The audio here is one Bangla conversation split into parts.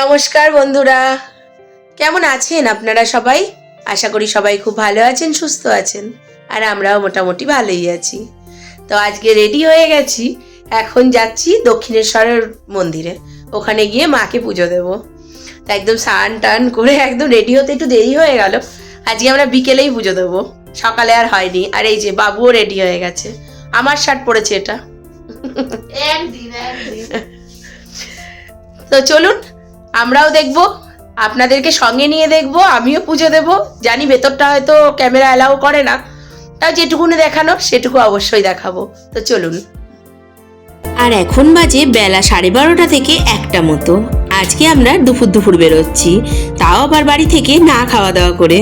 নমস্কার বন্ধুরা, কেমন আছেন আপনারা সবাই? আশা করি সবাই খুব ভালো আছেন, সুস্থ আছেন, আর আমরাও মোটামুটি ভালোই আছি। তো আজকে রেডি হয়ে গেছি, এখন যাচ্ছি দক্ষিণেশ্বরের মন্দিরে, ওখানে গিয়ে মাকে পুজো দেব। তা একদম স্নান টান করে একদম রেডি হতে একটু দেরি হয়ে গেল। আজকে আমরা বিকেলেই পুজো দেবো, সকালে আর হয়নি। আর এই যে বাবুও রেডি হয়ে গেছে, আমার শার্ট পরেছে এটা। একদিন তো চলুন আমরাও দেখব, আপনাদেরকে সঙ্গে নিয়ে দেখব, আমিও পুজো দেব। জানি ভেতরটা হয়তো ক্যামেরা অ্যালাউ করে না, তাও যেটুকুনি দেখানোর সেটুকু অবশ্যই দেখাবো। তো চলুন। আর এখন বাজে বেলা 12:30 থেকে 1টা মতো। আজকে আমরা দুপুর বেরোচ্ছি, তাও আবার বাড়ি থেকে না খাওয়া দাওয়া করে।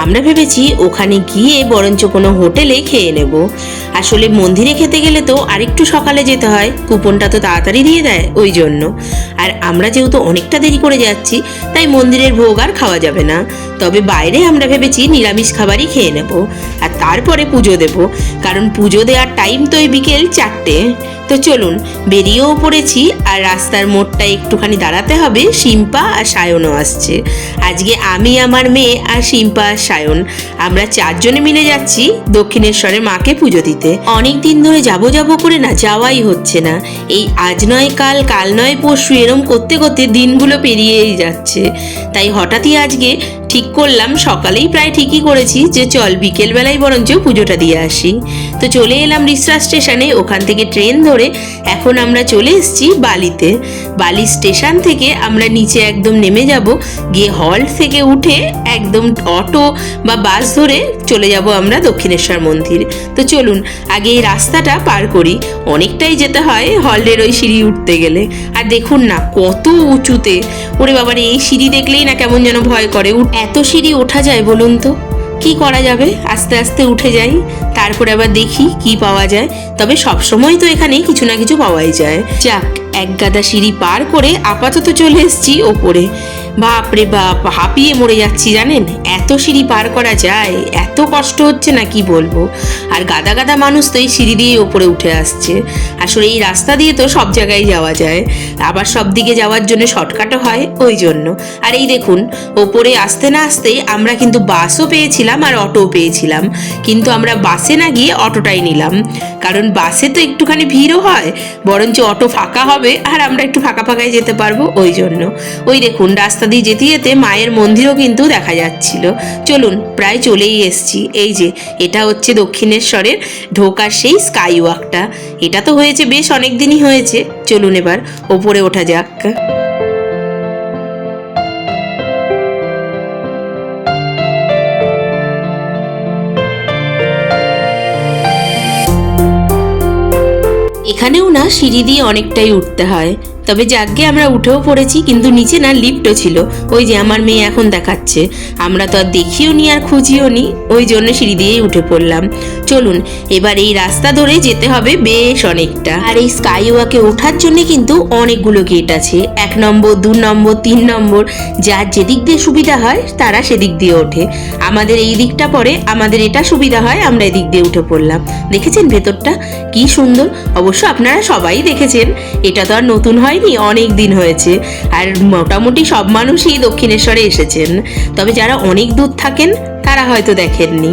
আমরা ভেবেছি ওখানে গিয়ে বরঞ্চ কোনো হোটেলে খেয়ে নেব। আসলে মন্দিরে খেতে গেলে তো আরেকটু সকালে যেতে হয়, কুপনটা তো তাড়াতাড়ি দিয়ে দেয়, ওই জন্য। আর আমরা যেহেতু অনেকটা দেরি করে যাচ্ছি, তাই মন্দিরের ভোগ আর খাওয়া যাবে না। তবে বাইরে আমরা ভেবেছি নিরামিষ খাবারই খেয়ে নেব, আর তারপরে পুজো দেব, কারণ পুজো দেওয়ার টাইম তো ওই বিকেল 4টে। তো চলুন, বেরিয়েও পড়েছি। আর রাস্তার মোড়টায় একটুখানি দাঁড়াতে হবে, শিম্পা আর সায়নও আসছে। আজকে আমি, আমার মেয়ে আর শিম্পা আর সায়ন, আমরা 4 জনে মিলে যাচ্ছি দক্ষিণেশ্বরের মাকে পুজো দিতে। অনেক দিন ধরে যাব করে না যাওয়াই হচ্ছে না। এই আজ নয় কাল, কাল নয় পরশু, এরম করতে করতে দিনগুলো পেরিয়েই যাচ্ছে। তাই হঠাৎই আজকে ঠিক করলাম, সকালেই প্রায় ঠিকই করেছি যে চল বিকেলবেলায় বরঞ্চ পুজোটা দিয়ে আসি। তো চলে এলাম রিসরা স্টেশনে, ওখান থেকে ট্রেন ধরে এখন আমরা চলে এসেছি বালিতে। বালি স্টেশন থেকে আমরা নিচে একদম নেমে যাব, গিয়ে হল্ট থেকে উঠে একদম অটো বা বাস ধরে চলে যাব আমরা দক্ষিণেশ্বর মন্দির। তো চলুন আগে এই রাস্তাটা পার করি, অনেকটাই যেতে হয় হল্টের ওই সিঁড়ি উঠতে গেলে। আর দেখুন না কত উঁচুতে, ওরে বাবারে, এই সিঁড়ি দেখলেই না কেমন যেন ভয় করে। এত সিঁড়ি ওঠা যায় বলুন তো? কি করা যাবে, আস্তে আস্তে উঠে যাই, তারপরে আবার দেখি কি পাওয়া যায়। তবে সবসময় তো এখানে কিছু না কিছু পাওয়াই যায়। যাক, এক গাদা সিঁড়ি পার করে আপাতত চলে এসেছি ওপরে। বাপরে বাপ, হাঁপিয়ে মরে যাচ্ছি জানেন, এত সিঁড়ি পার করা যায়, এত কষ্ট হচ্ছে না কি বলবো। আর গাদা গাদা মানুষ তো এই সিঁড়ি দিয়ে ওপরে উঠে আসছে। আসলে এই রাস্তা দিয়ে তো সব জায়গায় যাওয়া যায়, আবার সব দিকে যাওয়ার জন্য শর্টকাটও হয়, ওই জন্য। আর এই দেখুন, ওপরে আসতে না আসতেই আমরা কিন্তু বাসও পেয়েছিলাম আর অটোও পেয়েছিলাম, কিন্তু আমরা বাসে না গিয়ে অটোটাই নিলাম, কারণ বাসে তো একটুখানি ভিড়ও হয়, বরঞ্চ অটো ফাঁকা হবে আর আমরা একটু ফাঁকা ফাঁকায় যেতে পারবো, ওই জন্য। ওই দেখুন রাস্তা দিয়ে যেতে যেতে মায়ের মন্দিরও কিন্তু দেখা যাচ্ছিল। চলুন, প্রায় চলেই এসছি। এই যে এটা হচ্ছে দক্ষিণেশ্বরের ঢোকার সেই স্কাই ওয়াকটা। এটা তো হয়েছে বেশ অনেক দিনই হয়েছে। চলুন এবার ওপরে ওঠা যাক। এখানেও না সিঁড়ি দিয়ে অনেকটাই উঠতে হয়, তবে যাকে আমরা উঠেও পড়েছি, কিন্তু নিচে না লিফটও ছিল, ওই যে আমার মেয়ে এখন দেখাচ্ছে। আমরা তো আর দেখিও নি আর খুঁজিও নি, ওই জন্য সিঁড়ি দিয়েই উঠে পড়লাম। চলুন এবার এই রাস্তা ধরে যেতে হবে বেশ অনেকটা। আর এই স্কাই ওয়াকে ওঠার জন্য কিন্তু অনেকগুলো গেট আছে, 1 নম্বর 2 নম্বর 3 নম্বর, যার যেদিক দিয়ে সুবিধা হয় তারা সেদিক দিয়ে ওঠে। আমাদের এই দিকটা পরে, আমাদের এটা সুবিধা হয়, আমরা এদিক দিয়ে উঠে পড়লাম। দেখেছেন ভেতরটা কি সুন্দর? অবশ্য আপনারা সবাই দেখেছেন, এটা তো আর নতুন হয়নি, অনেক দিন হয়েছে। আর মোটামুটি সব মানুষই দক্ষিণেশ্বরে এসেছেন, তবে যারা অনেক দূর থাকেন তারা হয়তো দেখেননি।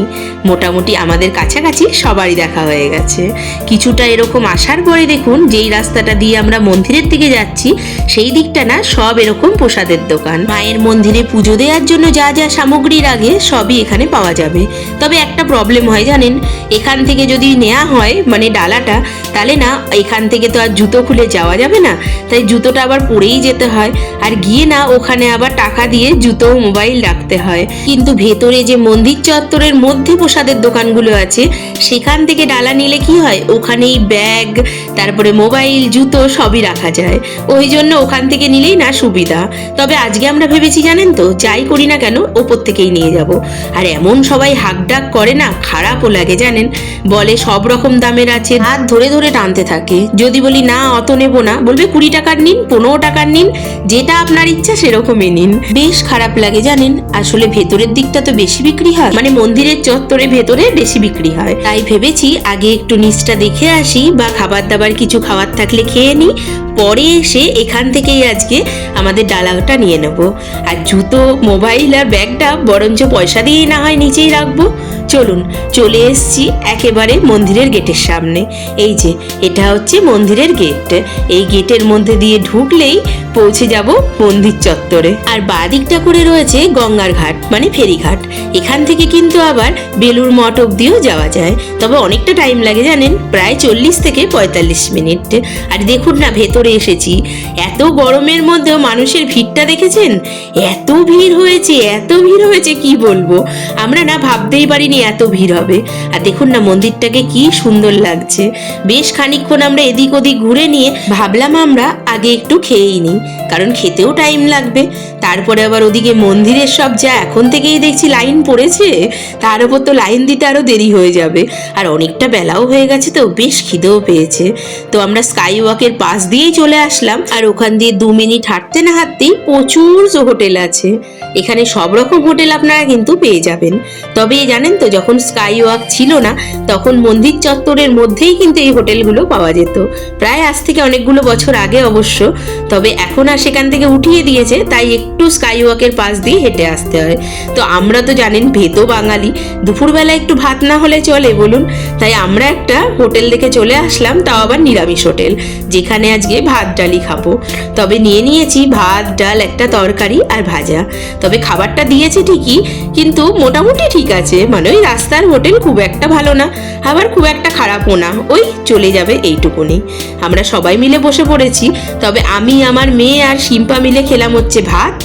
মোটামুটি আমাদের কাছাকাছি সবারই দেখা হয়ে গেছে। কিছুটা এরকম আসার পরে দেখুন, যেই রাস্তাটা দিয়ে আমরা মন্দিরের দিকে যাচ্ছি সেই দিকটা না সব এরকম প্রসাদের দোকান। মায়ের মন্দিরে পুজো দেওয়ার জন্য যা যা সামগ্রী লাগে সবই এখানে পাওয়া যাবে। তবে একটা প্রবলেম হয় জানেন, এখান থেকে যদি নেওয়া হয় মানে ডালাটা, তাহলে না এখান থেকে তো আর জুতো খুলে যাওয়া যাবে না, তাই জুতোটা আবার পরেই যেতে হয়। আর গিয়ে না ওখানে আবার টাকা দিয়ে জুতো মোবাইল রাখতে হয়। কিন্তু ভেতরে যে মন্দির চত্বরের মধ্যে প্রসাদের দোকানগুলো আছে, সেখান থেকে ডালা নিলে কি হয়, ওখানেই ব্যাগ, তারপরে মোবাইল, জুতো সবই রাখা যায়, ওই জন্য ওখান থেকে নিলেই না সুবিধা। তবে আজকে আমরা ভেবেছি জানেন তো, যাই করি না কেন ওপর থেকেই নিয়ে যাব। আর এমন সবাই হাকডাক করে না, খারাপও লাগে জানেন, বলে সব রকম দামের আছে, হাত ধরে ধরে টানতে থাকে। যদি বলি না অত নেবো না, বলবে 20 টাকার নিন, 15 টাকার নিন, যেটা আপনার ইচ্ছা সেরকমই নিন। বেশ খারাপ লাগে জানেন। আসলে ভেতরের দিকটা তো বেশি বিক্রি হয়, মানে মন্দিরের চত্বরে ভেতরে বেশি বিক্রি হয়। তাই ভেবেছি আগে একটু নিচটা দেখে আসি, বা খাবার দাবার কিছু খাওয়ার থাকলে খেয়ে নিই, পরে এসে এখান থেকেই আজকে আমাদের ডালাটা নিয়ে নেব। আর জুতো, মোবাইল আর ব্যাগটা বরঞ্চ পয়সা দিয়েই না হয় নিচেই রাখবো। চলুন, চলে এসছি একেবারে মন্দিরের গেটের সামনে। এই যে এটা হচ্ছে মন্দিরের গেট। এই গেটের মধ্যে দিয়ে ঢুকলেই পৌঁছে যাব মন্দির চত্বরে। আর বাদিকটা করে রয়েছে গঙ্গার ঘাট, মানে ফেরিঘাট। এখান থেকে কিন্তু আবার বেলুড় মঠ অব্দিও যাওয়া যায়, তবে অনেকটা টাইম লাগে জানেন, প্রায় 40 থেকে 45 মিনিট। আর দেখুন না, ভেতরে এসেছি, এত গরমের মধ্যেও মানুষের ভিড়টা দেখেছেন? এত ভিড় হয়েছে, এত ভিড় হয়েছে কি বলবো, আমরা না ভাবতেই পারিনি এত ভিড় হবে। আর দেখুন না, মন্দিরটাকে কি সুন্দর লাগছে। বেশ খানিকক্ষণ আমরা এদিক ওদিক ঘুরে নিয়ে ভাবলাম আমরা আগে একটু খেয়েই নিই, কারণ খেতেও টাইম লাগবে। তারপরে আবার ওদিকে মন্দিরের সব যা এখন থেকেই দেখছি লাইন পড়েছে, তার উপর তো লাইন দিতে আরো দেরি হয়ে যাবে। আর অনেকটা বেলাও হয়ে গেছে, তো বেশ খিদেও পেয়েছে। তো আমরা স্কাই ওয়াকের পাশ দিয়েই চলে আসলাম। আর ওখান দিয়ে 2 মিনিট হাঁটতে না হাঁটতেই প্রচুর হোটেল আছে। এখানে সব রকম হোটেল আপনারা কিন্তু পেয়ে যাবেন। তবে জানেন তো, যখন স্কাই ওয়াক ছিল না তখন মন্দির চত্বরের মধ্যেই কিন্তু এই হোটেলগুলো পাওয়া যেত, প্রায় আজ থেকে অনেকগুলো বছর আগে অবশ্য। তবে এখন আর সেখান থেকে উঠিয়ে দিয়েছে, তাই একটু স্কাই ওয়াকের পাশ দিয়ে হেঁটে আসতে হয়। তো আমরা তো জানেন ভেতো বাঙালি, দুপুরবেলা একটু ভাত না হলে চলে বলুন। তাই আমরা একটা হোটেল দেখে চলে আসলাম, তাও আবার নিরামিষ হোটেল, যেখানে আজকে ভাত ডালই খাবো। তবে নিয়ে নিয়েছি ভাত, ডাল, একটা তরকারি আর ভাজা। তবে খাবারটা দিয়েছে ঠিকই, কিন্তু মোটামুটি ঠিক আছে, মানে ওই রাস্তার হোটেল, খুব একটা ভালো না, আবার খুব একটা খারাপও না, ওই চলে যাবে এইটুকুনি। আমরা সবাই মিলে বসে পড়েছি। তবে আমি, আমার মেয়ে আর শিম্পা মিলে খেলাম হচ্ছে ভাত,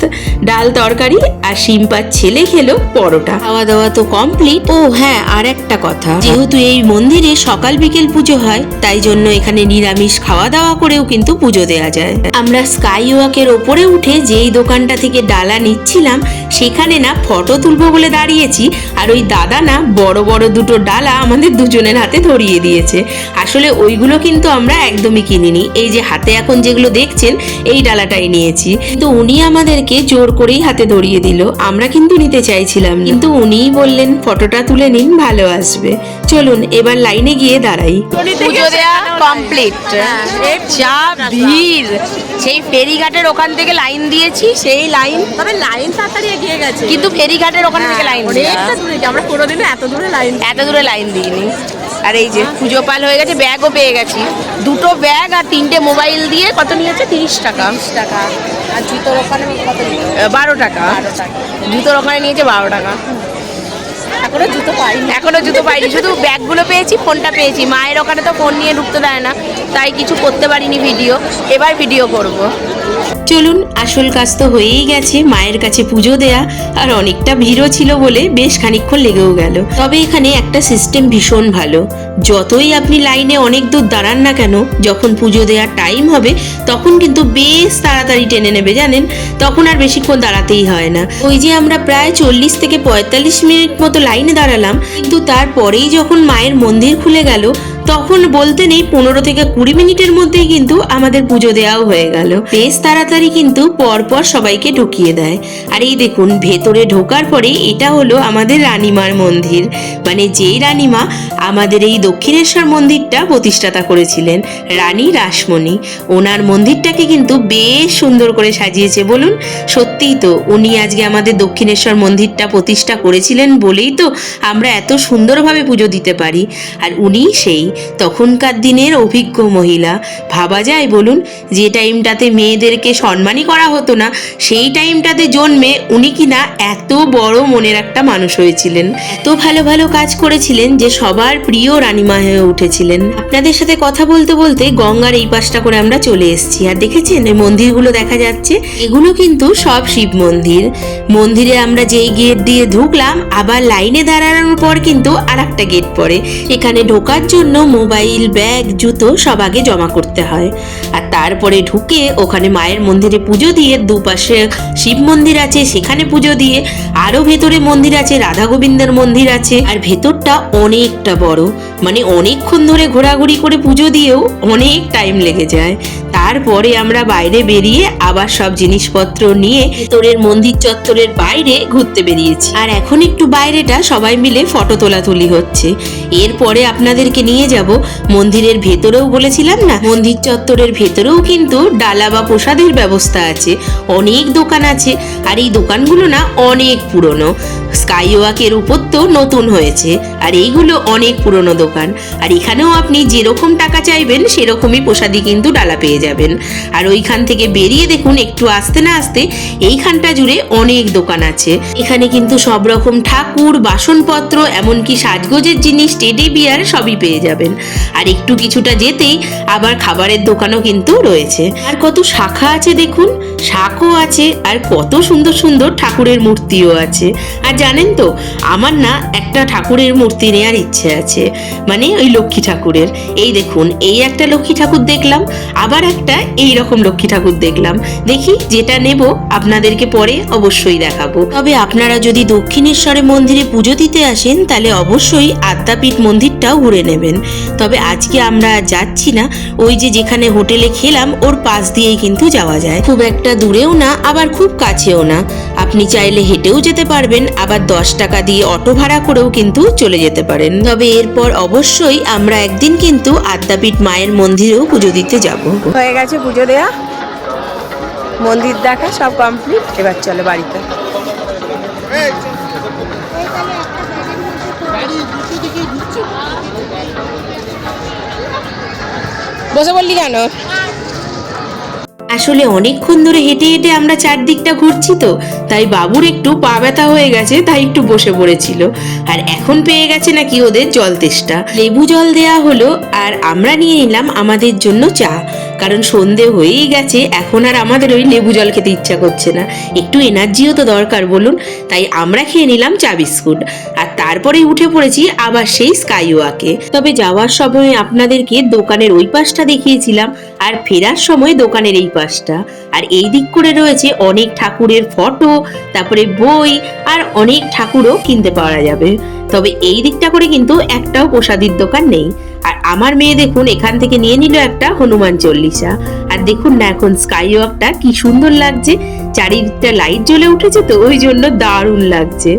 ডাল, তরকারি, আর শিম্পার ছেলে খেলো পরোটা। খাওয়া দাওয়া তো কমপ্লিট। ও হ্যাঁ, আর একটা কথা, যেহেতু এই মন্দিরে সকাল বিকেল পুজো হয়, তাই জন্য এখানে নিরামিষ খাওয়া দাওয়া করেও কিন্তু পুজো দেওয়া যায়। আমরা স্কাই ওয়াকের ওপরে উঠে যেই দোকানটা থেকে ডালা নিচ্ছিলাম, সেখানে না ফটো তুলবো বলে দাঁড়িয়েছি, আর ওই দাদা না বড় বড় দুটো ডালা আমাদের দুজনের হাতে ধরিয়ে দিয়েছে। আসলে ওইগুলো কিন্তু আমরা একদমই কিনিনি, এই যে হাতে এখন যেগুলো দেখছেন এই ডালাটাই নিয়েছি। কিন্তু উনি আমাদেরকে জোর করেই হাতে ধরিয়ে দিল, আমরা কিন্তু নিতে চাইছিলাম, কিন্তু উনিই বললেন ফটোটা তুলে নিন, ভালো আসবে। চলুন এবার লাইনে গিয়ে দাঁড়াই। পুজো দেয়া কমপ্লিট। যা ভিড়, সেই ফেরিঘাটের ওখান থেকে লাইন দিয়েছি, সেই লাইন, তবে লাইন তাড়াতাড়ি এগিয়ে গেছে, কিন্তু ফেরিঘাটের ওখান থেকে লাইন অনেকটা দূরে। আমরা কোনোদিনও এত দূরে লাইন দিইনি। আর এই যে পুজো পাল হয়ে গেছে, ব্যাগও পেয়ে গেছি, 2টো ব্যাগ আর 3টে মোবাইল দিয়ে কত নিয়েছে? 30 টাকা। আর জুতোর ওখানে কত? 12 টাকা। জুতোর ওখানে নিয়েছে 12 টাকা। এখনো জুতো পাইনি, শুধু ব্যাগগুলো পেয়েছি, ফোনটা পেয়েছি। মায়ের ওখানে তো ফোন নিয়ে ঢুকতে দেয় না, তাই কিছু করতে পারিনি ভিডিও, এবার ভিডিও করব। চলুন, আসল কাজ তো হয়েই গেছে, মায়ের কাছে পুজো দেয়া, আর অনেকটা ভিড়ও ছিল বলে বেশ খানিকক্ষণ লেগেও গেল। তবে এখানে একটা সিস্টেম ভীষণ ভালো, যতই আপনি লাইনে অনেক দূর দাঁড়ান না কেন, যখন পুজো দেওয়ার টাইম হবে তখন কিন্তু বেশ তাড়াতাড়ি টেনে নেবে জানেন, তখন আর বেশিক্ষণ দাঁড়াতেই হয় না। ওই যে আমরা প্রায় 40 থেকে 45 মিনিট মতো লাইনে দাঁড়ালাম, কিন্তু তারপরেই যখন মায়ের মন্দির খুলে গেল, তখন বলতে নেই 15 থেকে 20 মিনিটের মধ্যেই কিন্তু আমাদের পুজো দেওয়াও হয়ে গেল। বেশ তাড়াতাড়ি কিন্তু পরপর সবাইকে ঢুকিয়ে দেয়। আর এই দেখুন, ভেতরে ঢোকার পরে এটা হলো আমাদের রানীমার মন্দির, মানে যেই রানীমা আমাদের এই দক্ষিণেশ্বর মন্দিরটা প্রতিষ্ঠাতা করেছিলেন, রানী রাসমণি। ওনার মন্দিরটাকে কিন্তু বেশ সুন্দর করে সাজিয়েছে বলুন। সত্যিই তো, উনি আজকে আমাদের দক্ষিণেশ্বর মন্দিরটা প্রতিষ্ঠা করেছিলেন বলেই তো আমরা এত সুন্দরভাবে পুজো দিতে পারি। আর উনিই সেই তখনকার দিনের অভিজ্ঞ মহিলা। ভাবা যায় বলুন, যে টাইমটাতে মেয়েদেরকে সম্মানই করা হতো না, সেই টাইমটাতে জন্মে উনি কিনা এত বড় মনের একটা মানুষ হয়েছিলেন, এত ভালো ভালো কাজ করেছিলেন যে সবার প্রিয় রানীমা হয়ে উঠেছিলেন। আপনাদের সাথে কথা বলতে বলতে গঙ্গার এই পাশটা করে আমরা চলে এসেছি। আর দেখেছেন এই মন্দিরগুলো দেখা যাচ্ছে, এগুলো কিন্তু সব শিব মন্দির। মন্দিরে আমরা যেই গেট দিয়ে ঢুকলাম, আবার লাইনে দাঁড়ানোর পর কিন্তু আর একটা গেট পড়ে, এখানে ঢোকার জন্য মোবাইল, ব্যাগ, জুতো সব আগে জমা করতে হয়। আর তারপরে ঢুকে ওখানে মায়ের মন্দিরে পুজো দিয়ে, দুপাশে শিব মন্দির আছে সেখানে পুজো দিয়ে, আরো ভেতরে মন্দির আছে, রাধা গোবিন্দের মন্দির আছে। আর ভেতরটা অনেকটা বড়, মানে অনেকক্ষণ ধরে ঘোরাঘুরি করে পুজো দিয়েও অনেক টাইম লেগে যায়। তারপরে আমরা বাইরে বেরিয়ে আবার সব জিনিসপত্র নিয়ে ভেতরের মন্দির চত্বরের বাইরে ঘুরতে বেরিয়েছি। আর এখন একটু বাইরেটা সবাই মিলে ফটো তোলাতুলি হচ্ছে। এরপরে আপনাদেরকে নিয়ে যাব মন্দিরের ভেতরেও, বলেছিলাম না মন্দির চত্বরের ভেতরেও কিন্তু ডালা বা প্রসাদের ব্যবস্থা আছে, অনেক দোকান আছে। আর এই দোকানগুলো না অনেক পুরনো, স্কাই ওয়াকের উপর তো নতুন হয়েছে, আর এইগুলো অনেক পুরনো দোকান। আর এখানেও আপনি যেরকম টাকা চাইবেন সেরকমই প্রসাদী কিন্তু ডালা পেয়ে যাবেন। আর ওইখান থেকে বেরিয়ে দেখুন একটু আসতে না আসতে এইখানটা জুড়ে অনেক দোকান আছে। এখানে কিন্তু সব রকম ঠাকুর, বাসনপত্র, এমনকি সাজগোজের জিনিস, টেডি বিয়ার সবই পেয়ে যাবেন। আর একটু কিছুটা যেতেই আবার খাবারের দোকানও কিন্তু রয়েছে। আর কত শাখা আছে দেখুন, শাকও আছে, আর কত সুন্দর সুন্দর ঠাকুরের মূর্তিও আছে। আর জানেন তো, আমার না একটা ঠাকুরের মূর্তি নেওয়ার ইচ্ছে আছে, মানে ওই লক্ষ্মী ঠাকুরের। এই দেখুন, এই একটা লক্ষ্মী ঠাকুর দেখলাম, আবার একটা এই রকম লক্ষ্মী ঠাকুর দেখলাম। দেখি যেটা নেব আপনাদেরকে পরে অবশ্যই দেখাবো। তবে আপনারা যদি দক্ষিণেশ্বরে মন্দিরে পুজো দিতে আসেন তাহলে অবশ্যই আদ্যাপীঠ মন্দিরটাও ঘুরে নেবেন। তবে আজকে আমরা যাচ্ছি না, ওই যে যেখানে হোটেলে খেলাম ওর পাশ দিয়েই কিন্তু যাওয়া যায়, খুব একটা দূরেও না আবার খুব কাছেও না। আপনি চাইলে হেঁটেও যেতে পারবেন, আবার 10 টাকা দিয়ে অটো ভাড়া করেও কিন্তু চলে যেতে পারেন। তবে এরপর অবশ্যই আমরা একদিন কিন্তু আদ্যাপীঠ মায়ের মন্দিরেও পুজো দিতে যাব। হয়ে গেছে পুজো দেয়া, মন্দির দেখা সব কমপ্লিট, এবার চলে বাড়িতে। বসে বললি কেন? আসলে অনেকক্ষণ ধরে হেঁটে হেঁটে আমরা চারদিকটা ঘুরছি তো, তাই বাবুর একটু পা ব্যথা হয়ে গেছে, তাই একটু বসে পড়েছিল। আর এখন পেয়ে গেছে নাকি ওদের জল তেষ্টা, লেবু জল দেয়া হলো, আর আমরা নিয়ে নিলাম আমাদের জন্য চা, কারণ সন্ধে হয়েই গেছে, এখন আর আমাদের ওই লেবু জল খেতে ইচ্ছা করছে না, একটু এনার্জিও তো দরকার বলুন। তাই আমরা খেয়ে নিলাম চা বিস্কুট, আর তারপরে উঠে পড়েছি আবার সেই স্কাই ওয়াকে। তবে যাওয়ার সময় আপনাদেরকে দোকানের ওই পাশটা দেখিয়েছিলাম, আর ফেরার সময় দোকানের এই পাশটা। আর এই দিক করে রয়েছে অনেক ঠাকুরের ফটো, তারপরে বই, আর অনেক ঠাকুরও কিনতে পাওয়া যাবে। তবে এই দিকটা করে কিন্তু একটাও প্রসাদির দোকান নেই। আর আমার মেয়ে দেখুন এখান থেকে নিয়ে নিল একটা হনুমান চল্লিশা। আর দেখুন না এখন স্কাই ওয়াকটা কি সুন্দর লাগছে, চারিদিকটা লাইট জ্বলে উঠেছে তো ওই জন্য দারুণ লাগছে।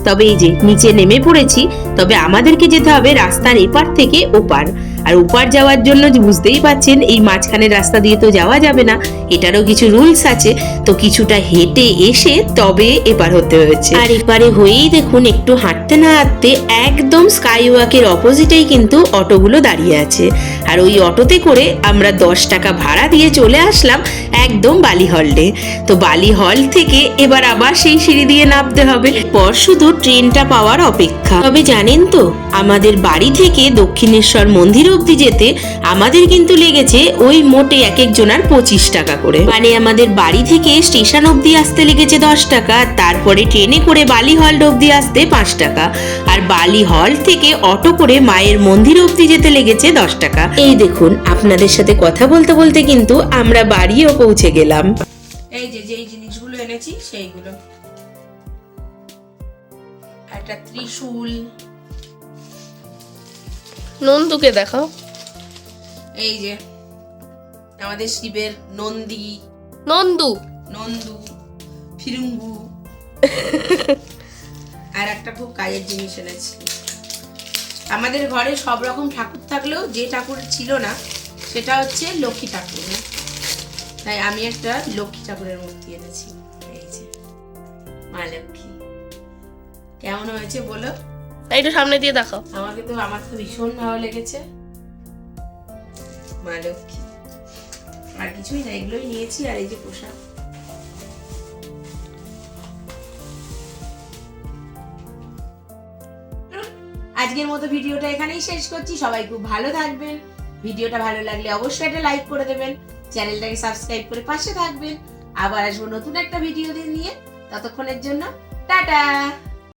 তবে এই যে নিচে নেমে পড়েছি, তবে আমাদেরকে যেতে হবে রাস্তার এপার থেকে ওপার। আর ওপার যাওয়ার জন্য বুঝতেই পাচ্ছেন এই মাঝখানের রাস্তা দিয়ে তো যাওয়া যাবে না, এটারও কিছু রুলস আছে, তো কিছুটা হেঁটে এসে তবে এপার হতে হয়েছে। আর এপারে হয়েই দেখুন একটু হাঁটতে না হাঁটতে একদম স্কাই ওয়াকের অপোজিটেই কিন্তু অটোগুলো দাঁড়িয়ে আছে। আর ওই অটোতে করে আমরা 10 টাকা ভাড়া দিয়ে চলে আসলাম একদম বালি হল্টে। তো বালি হল থেকে এবার আবার সেই সিঁড়ি দিয়ে নামতে হবে, পর শুধু ট্রেনটা পাওয়ার অপেক্ষা। তবে জানেন তো, আমাদের বাড়ি থেকে দক্ষিণেশ্বর মন্দির অবধি যেতে আমাদের কিন্তু লেগেছে ওই মোটে এক একজনার 25 টাকা করে। মানে আমাদের বাড়ি থেকে স্টেশন অবধি আসতে লেগেছে 10 টাকা, তারপরে ট্রেনে করে বালি হল অবধি আসতে 5 টাকা, আর বালি হল থেকে অটো করে মায়ের মন্দির অবধি যেতে লেগেছে 10 টাকা। এই দেখুন আপনাদের সাথে কথা বলতে বলতে কিন্তু আমরা বাড়িও পৌঁছে গেলাম। এই যে যেই জিনিসগুলো এনেছি সেইগুলো, একটা ত্রিশূল, নন্দুকে দেখাও, এই যে আমাদের শিবের নন্দী, নন্দু নন্দু, ফিরুঙ্গু, আর একটা খুব কাজের জিনিস এনেছি। আমাদের ঘরে সব রকম ঠাকুর থাকলেও যে ঠাকুর ছিল না সেটা হচ্ছে লক্ষ্মী ঠাকুর, তাই আমি একটা লক্ষ্মী ঠাকুরের মূর্তি এনেছি। এই যে মা লক্ষ্মী, কেমন হয়েছে বলো? একটু সামনে দিয়ে দেখাও। আমার তো ভীষণ ভালো লেগেছে। মা লক্ষ্মী, আর কিছুই না, এগুলোই নিয়েছি। আর এই যে পোশাক। আজকের মতো ভিডিওটা এখানেই শেষ করছি। সবাই খুব ভালো থাকবেন। ভিডিওটা ভালো লাগলে অবশ্যই একটা লাইক করে দেবেন, চ্যানেলটাকে সাবস্ক্রাইব করে পাশে থাকবেন। আবার আসবো নতুন একটা ভিডিও নিয়ে, ততক্ষণের জন্য টাটা।